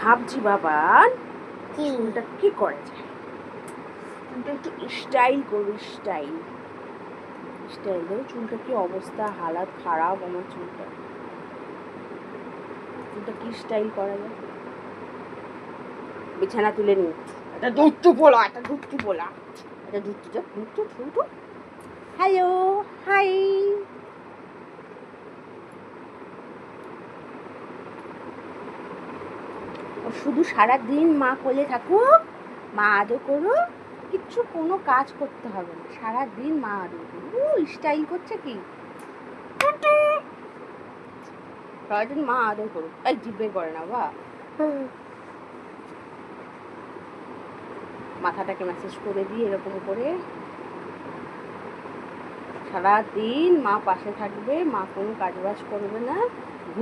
ভাবছি বাবা চুলটা কি করা যায়, চুলটা একটু স্টাইল করবো। স্টাইল দেখো চুলটা কি অবস্থা, হালাত খারাপ আমার চুলটা কি স্টাইল করা যায়। বিছানা তুলে নি, একটা দুট্টু পোলা, দুট্টু। Hello, high. শুধু সারাদিন মা কোলে থাকুক, মা আদর করুক, কিচ্ছু কোনো কাজ করতে হবে না, সারাদিন মা আদর করুক। স্টাইল করছে কি, সারাদিন মা আদর করুক। এই জিভে করে না বা, মাথাটাকে ম্যাসেজ করে দিই এরকম করে। সারাদিন মা পাশে থাকবে, মা কোনো কাজবাজ করবে না, ঘুম